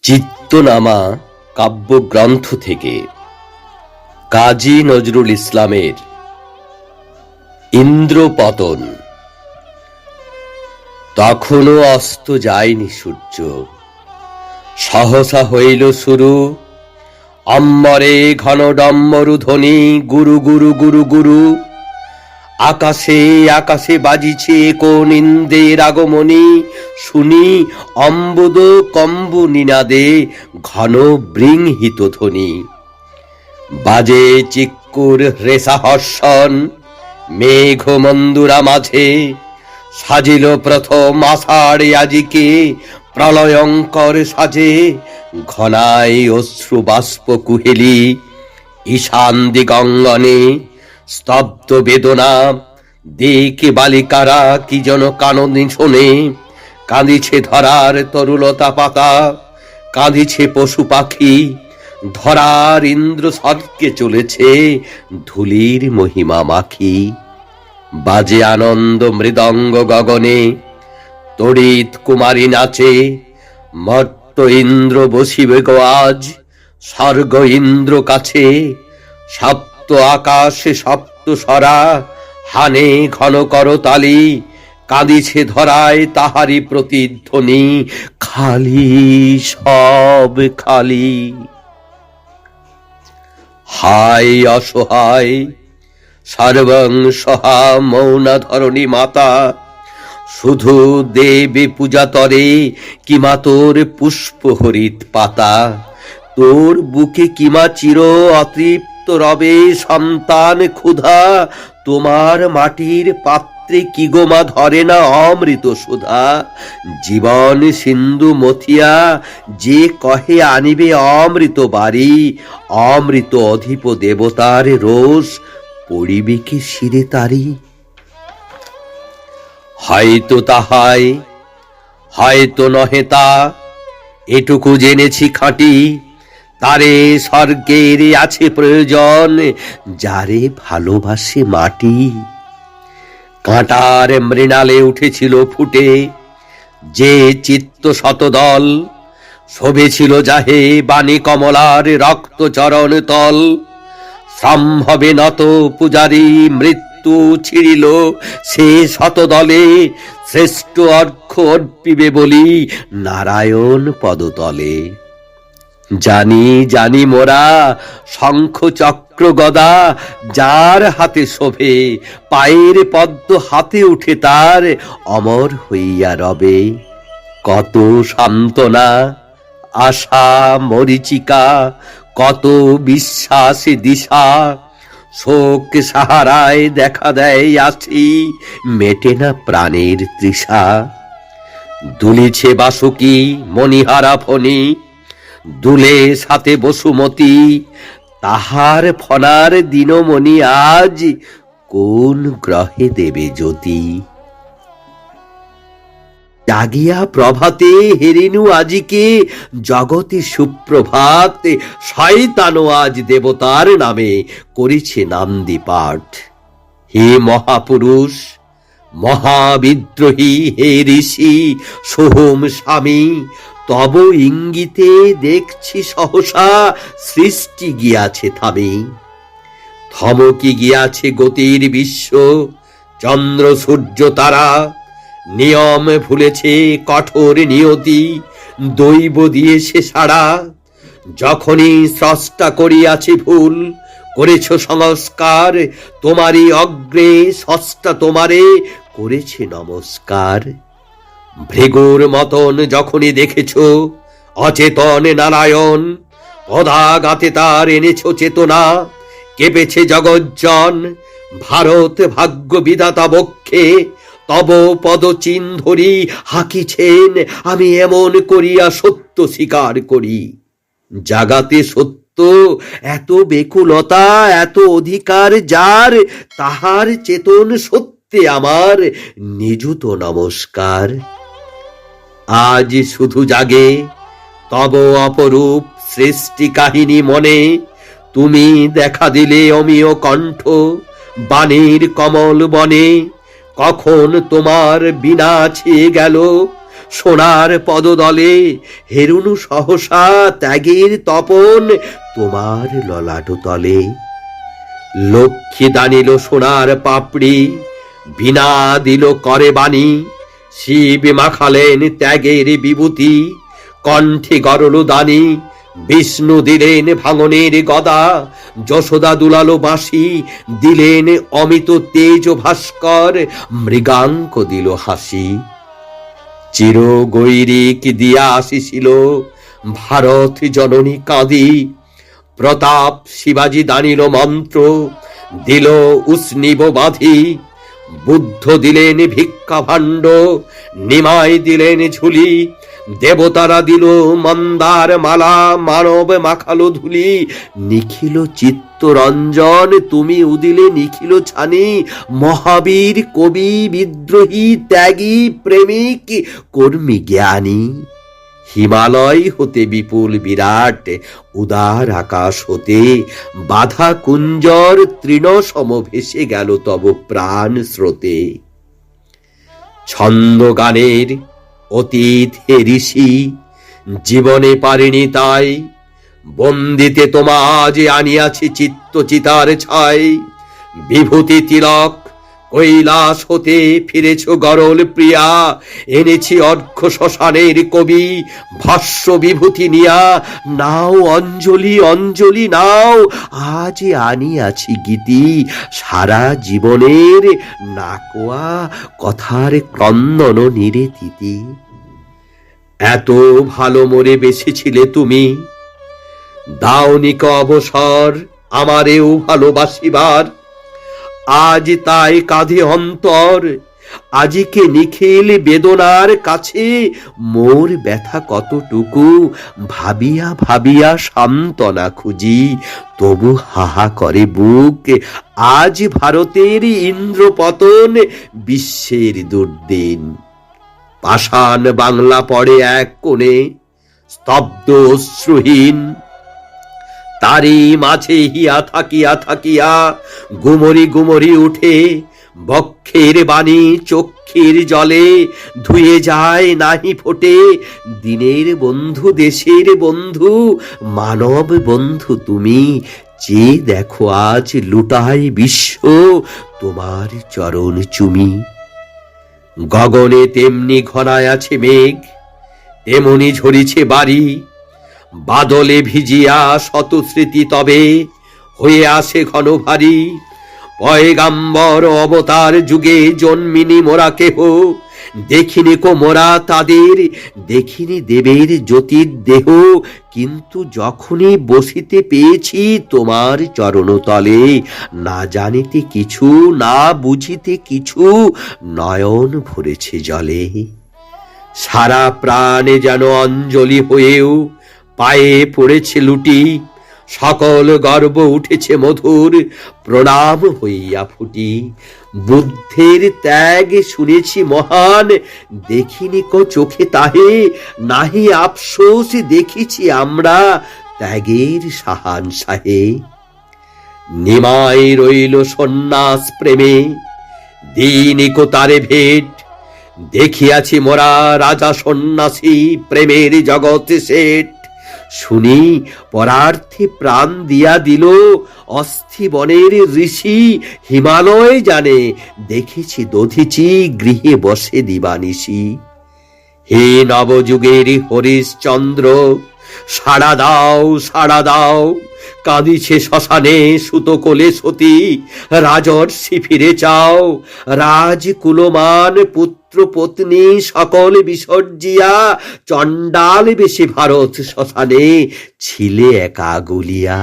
চিত্তনামা কাব্যগ্রন্থ থেকে কাজী নজরুল ইসলামের ইন্দ্রপতন। তখনও অস্ত যায়নি সূর্য, সহসা হইল শুরু অম্বরে ঘন ডম্বরু ধ্বনি, গুরু গুরু গুরু গুরু। আকাশে আকাশে বাজিছে কোন ইন্দ্রের আগমনী, শুনি অম্বুদ কম্বু নিনাদে ঘন বৃংহিত ধ্বনি। বাজে চিক্কুর রেশাহর্ষণ মেঘ মন্দুরা মাঝে, সাজিল প্রথম আষাঢ় আজিকে প্রলয়ঙ্কর সাজে। ঘনায় অশ্রু বাষ্প কুহেলি ঈশান দিগঙ্গনে, স্তব্ধ বেদনা দেখে বালিকারা কি যেন কাননি শোনে। কাঁদিছে ধরার তরুলতা পাতা, কাঁদিছে পশু পাখি, ধরার ইন্দ্র স্বর্গে চলেছে ধুলির মহিমা মাখি। বাজে আনন্দ মৃদঙ্গ গগনে, তড়িৎ কুমারী নাচে, মর্ত ইন্দ্র বসিবে গো আজ স্বর্গ ইন্দ্র কাছে। সপ্ত আকাশে সপ্ত সরা হানে ঘন করতালি, কাঁদিছে ধরায় তাহারি প্রতিধ্বনি, খালি সব খালি। হায় অসহায় সর্বং সহা মৌনা ধরণী মাতা, শুধু দেবে পূজা তরে কিমা তোর পুষ্প হরিত পাতা। তোর বুকে কিমা চির অতৃপ্ত রবে সন্তান ক্ষুধা, তোমার মাটির পাত্রে কি গোমা ধরে না অমৃত সুধা। জীবন সিন্ধু মথিয়া যে কহে আনিবে অমৃত বাড়ি, অমৃত অধিপ দেবতার রোষ পড়িবে কি শিরে তারি। হয়তো তাহাই হয়তো নহে তা, এটুকু জেনেছি খাঁটি, তারে স্বর্গের আছে প্রয়োজন যারে ভালোবাসে মাটি। কাঁটার মৃণালে উঠেছিল ফুটে যে চিত্ত শতদল, শোভেছিল যাহে বাণী কমলার রক্ত চরণ তল। সম্ভবে নত পূজারী মৃত্যু ছিড়িল সে শতদলে, শ্রেষ্ঠ অর্ঘ্য অর্পিবে বলি নারায়ণ পদতলে। জানি জানি মোরা শঙ্খ চক্র গদা যার হাতে শোভে, পায়ের পদ্ম হাতে উঠে তার অমর হইয়া রবে। কত সান্ত্বনা আশা মরীচিকা, কত বিশ্বাস দিশা, শোক সাহারায় দেখা দেয় আছি মেটে না প্রাণের তৃষা। দুলিছে বাসুকি মণিহারা ফণি, দুলে সাথে বসুমতী, তাহার ফনার দিনমণি আজ কোন গ্রহে দেবে জ্যোতি। জাগিয়া প্রভাতে হেরিনু আজিকে জগতে সুপ্রভাত, শয়তানও আজ দেবতার নামে করেছে নান্দি পাঠ। হে মহাপুরুষ মহাবিদ্রোহী, হে ঋষি সোহম স্বামী, তব ইঙ্গিতে দেখছি সহসা সৃষ্টি গিয়াছে থামি। থমকি গিয়াছে গতির বিশ্ব, চন্দ্র সূর্য তারা, নিয়ম ভুলেছে কঠোর নিয়তি, দৈব দিয়েছে সাড়া। যখনই স্রষ্টা করিয়াছে ভুল, করেছ সংস্কার, তোমারই অগ্রে স্রষ্টা তোমারে করেছে নমস্কার। ভৃগুর মতন যখনই দেখেছ অচেতন নারায়ণ, পদাঘাতে তার এনেছ চেতনা, কেঁপেছে জগজ্জন। ভারত ভাগ্য বিধাতা বক্ষে তব পদচিহ্ন ধরি হাকিছেন, আমি এমন করিয়া সত্য স্বীকার করি। জাগাতে সত্য এত বেকুলতা এত অধিকার যার, তাহার চেতন সত্যে আমার নিযুত নমস্কার। আজ শুধু জাগে তব অপরূপ সৃষ্টি কাহিনী মনে, তুমি দেখা দিলে অমিয় কণ্ঠ বাণীর কমল বনে। কখন তোমার বিনা ছেয়ে গেল সোনার পদদলে হেরুনু সহসা ত্যাগের তপন তোমার ললাট তলে। লক্ষ্মী দানিল সোনার পাপড়ি, বিনা দিল করে বাণী, শিব মাখালেন ত্যাগের বিভূতি, কণ্ঠে গরল দানি, বিষ্ণু দিলেন ভাঙনের গদা, যশোদা দুলালো বাঁশি, দিলেন অমিত তেজ ভাস্কর, মৃগাঙ্ক দিল হাসি। চির গৈরিক দিয়া আসিছিল ভারত জননী কাঁদি, প্রতাপ শিবাজি দানিল মন্ত্র, দিল উষ্ণিব বাঁধি, বুদ্ধ দিলেন ভিক্ষা ভাণ্ড, নিমাই দিলেন ঝুলি, দেবতারা দিল মন্দার মালা, মানব মাখালো ধুলি, নিখিল চিত্তরঞ্জন তুমি উদিলে নিখিল ছানি, মহাবীর কবি বিদ্রোহী ত্যাগী প্রেমিক কর্মী জ্ঞানী। হিমালয় হতে বিপুল বিরাট, উদার আকাশ হতে বাধা কুঞ্জর তৃণ সম ভেসে গেল তব প্রাণ স্রোতে। ছন্দ গানের অতীত হে ঋষি, জীবনে পারিনি তাই, বন্দিতে তোমা আজ আনিয়াছি চিত্ত চিতার ছাই। বিভূতি তিলক কৈলাস হতে ফিরেছ গরল প্রিয়া, এনেছি অর্ঘ্য শ্মশানের কবি ভাষ্য বিভূতি নিয়া। নাও অঞ্জলি অঞ্জলি নাও, আজ আনিয়াছি গীতি, সারা জীবনের নাকোয়া কথার ক্রন্দন নিরেতিতি। এত ভালো মোরে বেসেছিলে তুমি, দাওনিক অবসর আমারেও ভালোবাসিবার। আজ তাই কাঁধে অন্তর, আজিকে নিখিল বেদনার কাছে, মোর ব্যথা কতটুকু ভাবিয়া ভাবিয়া সান্ত্বনা খুঁজি। তবু হাহা করে বুক, আজ ভারতের ইন্দ্রপতন, বিশ্বের দুর্দিন। পাষাণ বাংলা পড়ে এক কোণে, স্তব্ধ অশ্রুহীন, তারি মাঝে হিয়া থাকিয়া থাকিয়া গুমরি গুমরি উঠে, বক্ষের বাণী চক্ষের জলে ধুয়ে যায় নাহি ফোটে। দিনের বন্ধু দেশের বন্ধু মানব বন্ধু তুমি, যে দেখো আজ লুটায় বিশ্ব তোমার চরণ চুমি। গগনে তেমনি ঘনায় আছে মেঘ, তেমনি ঝরিছে বাড়ি, বাদলে ভিজিয়া শত স্মৃতি তবে হয়ে আসে ঘন ভারী। পয়গাম্বর অবতার যুগে জন্মিনি মোরা কেহ, দেখিনি কো মোরা তাদের, দেখিনি দেবের জ্যোতির দেহ। কিন্তু যখনই বসিতে পেয়েছি তোমার চরণতলে, না জানিতে কিছু না বুঝিতে কিছু, নয়ন ভরেছে জলে। সারা প্রাণে যেন অঞ্জলি হয়েও পায়ে পড়েছে লুটি, সকল গর্ব উঠেছে মধুর প্রণাম হইয়া ফুটি। বুদ্ধের ত্যাগ শুনেছি মহান, দেখিনি কো চোখে তাহে, নাহি আফসোস দেখেছি আমরা ত্যাগের সাহান সাহে। নিমাই রইল সন্ন্যাস প্রেমে, দিনিকো তারে ভেট, দেখিয়াছি মোরা রাজা সন্ন্যাসী প্রেমের জগৎ সেট। শুনি পরার্থে প্রাণ দিয়া দিল অস্থি বনের ঋষি, হিমালয় জানে দেখেছি দধিচি গৃহে বসে দিবানিশি। হে নবযুগের হরিশ্চন্দ্র, সাড়া দাও সাড়া দাও, কাঁদিছে শ্মশানে সুতকোলে সতী, রাজর্ষি ফিরে চাও। রাজকুলমান পুত্র পত্নী সকল বিসর্জিয়া, চণ্ডাল বেশি ভারত শ্মশানে ছিলে একা গুলিয়া।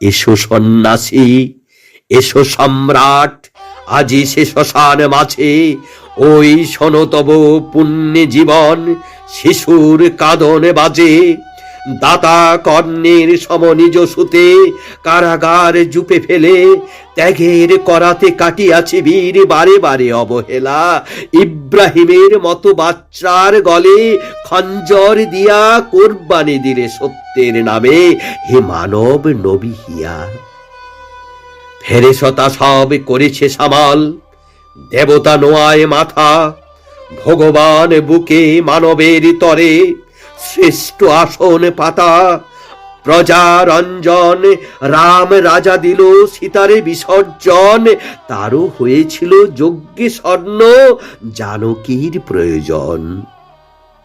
এসো সন্ন্যাসী এসো সম্রাট, আজি সে শ্মশান মাঝে, ওই শোনো তব পুণ্যে জীবন শিশুর কাঁদন বাজে। দাতা কর্ণের সম নিজ সুতে কারাগার জুপে ফেলে, ত্যাগের করাতে কাটিয়াছে বীর বারে বারে অবহেলা। ইব্রাহিমের মতো বাচ্চার গলে খঞ্জর দিয়া কোরবানি দিলে সত্যের নামে, হে মানব নবী হিয়া। ফেরেশতা সব করেছে সামাল, দেবতা নোয়ায় মাথা, ভগবান বুকে মানবের তরে শ্রেষ্ঠ আসন পাতা। প্রজা রঞ্জন রাম রাজা দিল সীতারে বিসর্জন, তারও হয়েছিল যজ্ঞে স্বর্ণ জানকীর প্রয়োজন।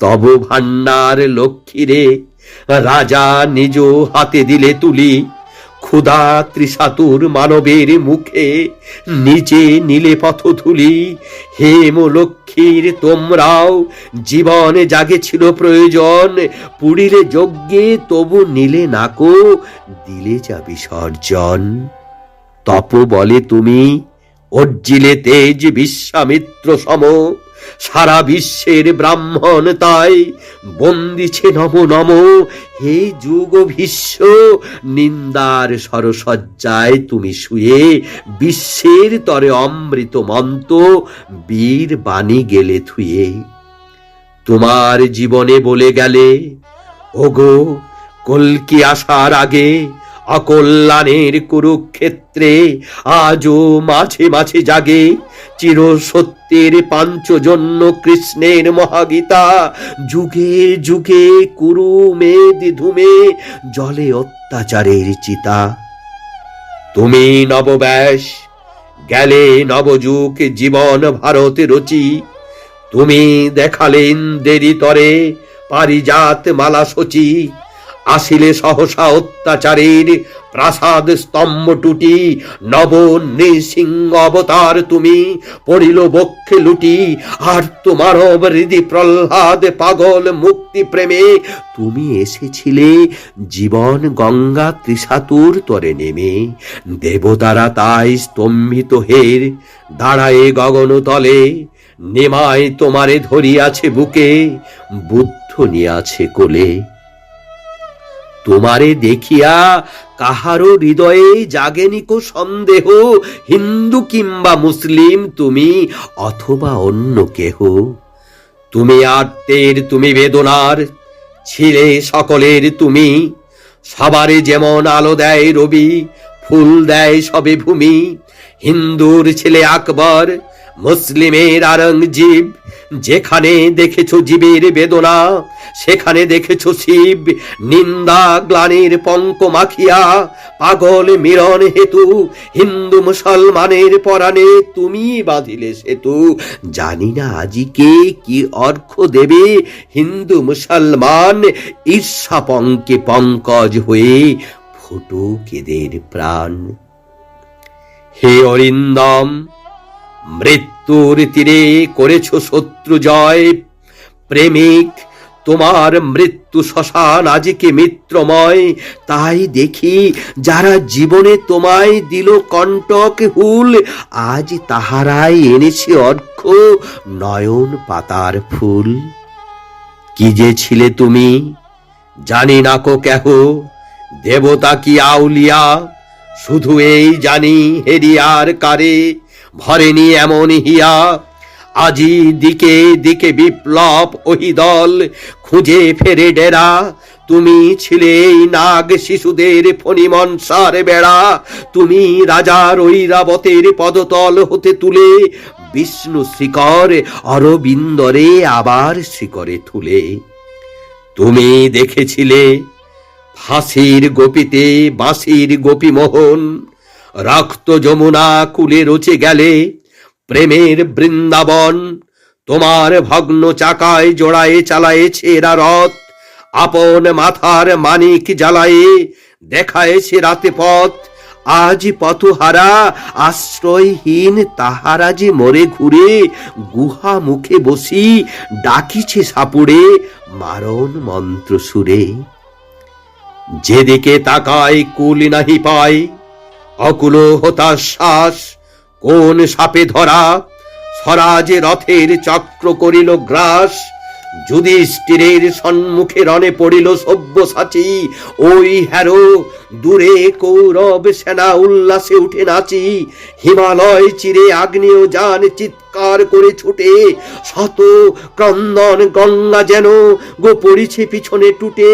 তব ভান্ডার লক্ষ্মীরে রাজা নিজ হাতে দিলে তুলি, ক্ষুধা ত্রিশাতুর মানবের মুখে নিজে নীলে পথধূলি। হেম লক্ষ্মীর তোমরাও জীবনে জাগেছিল প্রয়োজন, পুড়িলে যজ্ঞে তবু নিলে নাকো দিলে যা বিসর্জন। তপ বলে তুমি অর্জিলে তেজ বিশ্বামিত্র সম, সারা বিশ্বের ব্রাহ্মণ তাই বন্দিছে নম নম। হে যুগ ভীষ্ম নিন্দার সরসজ্জায় তুমি শুয়ে, বিশ্বের তরে অমৃত মন্ত বীর বাণী গেলে থুয়ে। তোমার জীবনে বলে গেলে ওগো কল্কি আসার আগে, অকল্যাণের কুরুক্ষেত্রে আজও মাঝে মাঝে জাগে চির সত্যের পাঞ্চজন্য কৃষ্ণের মহাগীতা। যুগে যুগে কুরু মেদ ধুমে জলে অত্যাচারের চিতা। তুমি নবব্যাস গেলে নবযুগ জীবন ভারত রচি, তুমি দেখালেন দেরি তরে পারিজাত মালা সচি। আসিলে সহসা অত্যাচারের প্রাসাদ স্তম্ভ টুটি, নব নৃসিংহ অবতার তুমি পড়িল বক্ষে লুটি। আর তোমার হৃদি প্রহ্লাদ পাগল মুক্তি প্রেমে, তুমি এসেছিলে জীবন গঙ্গা ত্রিশাতুর তরে নেমে। দেবতারা তাই স্তম্ভিত হের দাঁড়ায়ে গগন তলে, নেমায় তোমারে ধরিয়াছে বুকে, বুদ্ধ নিয়াছে কোলে। তোমারে দেখিয়া কাহারো হৃদয়ে জাগেনি কো সন্দেহ, হিন্দু কিংবা মুসলিম তুমি অথবা অন্য কেহ। তুমি আত্মের তুমি বেদনার ছিলে সকলের তুমি, সবারে যেমন আলো দেয় রবি ফুল দেয় সবে ভূমি। হিন্দুর ছেলে আকবর মুসলিমের আরঙ্গজীব, যেখানে দেখেছো জীবের বেদনা সেখানে দেখেছো শিব। নিন্দা গ্লানির পঙ্ক মাখিয়া পাগল মিলন হেতু, হিন্দু মুসলমানের পরাণে তুমি বাঁধিলে সেতু। জানি না আজিকে কি অর্ঘ দেবে হিন্দু মুসলমান, ঈর্ষা পঙ্কে পঙ্কজ হয়ে ফুটুক এদের প্রাণ। হে অরিন্দম মৃত্যুর তীরে করেছ শত্রু জয়, প্রেমিক তোমার মৃত্যু শ্মশান আজকে মিত্রময়। তাই দেখি যারা জীবনে তোমায় দিল কণ্টক হুল, আজ তাহারাই এনেছে অর্ঘ নয়ন পাতার ফুল। কি যে ছিলে তুমি জানি না কো কেহ, দেবতা কি আউলিয়া শুধু এই জানি হেরিয়ার কারে ভরেনি এমন হিয়া। আজি দিকে দিকে বিপ্লব ওহিদল খুঁজে ফেরে ডেরা, তুমি ছিলে এই নাগ শিশুদের ফণিমনসার বেড়া। তুমি রাজার ঐরাবতের পদতল হতে তুলে বিষ্ণু শিকর অরবিন্দরে আবার শিকরে তুলে। তুমি দেখেছিলে ফাঁসির গোপীতে বাঁশির গোপীমোহন, রক্ত যমুনা কুলে রচে গেলে প্রেমের বৃন্দাবন। তোমার ভগ্ন চাকায় জোড়ায় চালায়েছে এরা রথ, আপন মাথার মানিক জ্বালায়ে দেখায়েছে রাতে পথ। আজ পথহারা আশ্রয়হীন তাহারা যে মরে ঘুরে, গুহা মুখে বসি ডাকিছে সাপুড়ে মারণ মন্ত্র সুরে। যেদিকে তাকায় কুল নাহি পায়, অকুল হতাশ্বাস কোন সাপে ধরা। স্বরাজে রথের চক্র করিল গ্রাস, যুধিষ্ঠিরের সম্মুখে রণে পড়িল সব্যসাচী। ওই হ্যারো দূরে কৌরব সেনা উল্লাসে উঠে নাচি। হিমালয় চিরে আগ্নেয় যান চিৎকার করে ছুটে, শত ক্রন্দন গঙ্গা যেন গো পড়িছে পিছনে টুটে।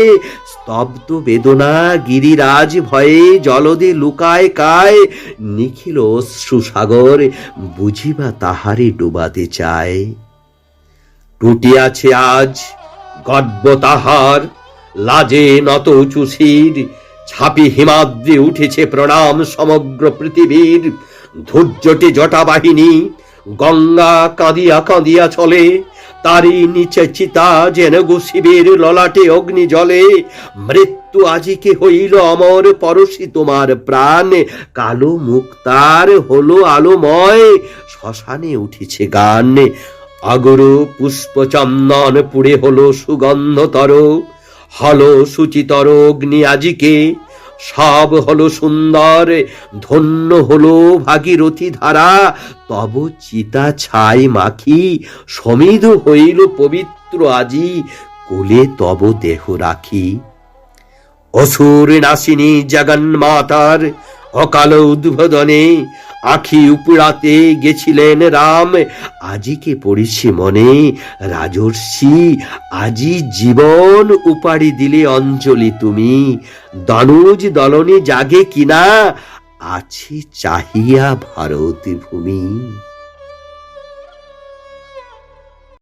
স্তব্ধ বেদনা গিরিরাজ ভয়ে জলদে লুকায় কায়, নিখিল অশ্রুসাগর বুঝিবা তাহারে ডুবাতে চায়। টুটিয়াছে আজ গর্ব তাহার, লাজে নত উঁচু শির, ছাপি হিমাদ্রি উঠেছে প্রণাম সমগ্র পৃথিবীর। ধৈর্যটি জটা বাহিনী গঙ্গা কাঁদিয়া কাঁদিয়া চলে, তারই নিচে চিতা যেন গো শিবের ললাটে অগ্নি জলে। মৃত্যু আজিকে হইল অমর পরশি তোমার প্রাণ, কালো মুক্তার হলো আলোময়, শ্মশানে উঠেছে গান। আগরু পুষ্প চন্দন পুড়ে হলো সুগন্ধতর, হলো সুচিতর অগ্নি আজিকে, সব হলো সুন্দর, ধন্য হলো ভাগীরথী ধারা। তব চিতা ছাই মাখি সমিধ হইল পবিত্র আজি, কোলে তব দেহ রাখি। অসুর নাসিনী জগন্মাতার অকাল উদ্বোধনে আখি উপড়াতে গেছিলেন রাম, আজিকে পড়েছে মনে রাজর্ষি, আজি জীবন উপাড়ি দিলে অঞ্জলি তুমি। দনুজ দলনে জাগে কিনা, আছে চাহিয়া ভারত ভূমি।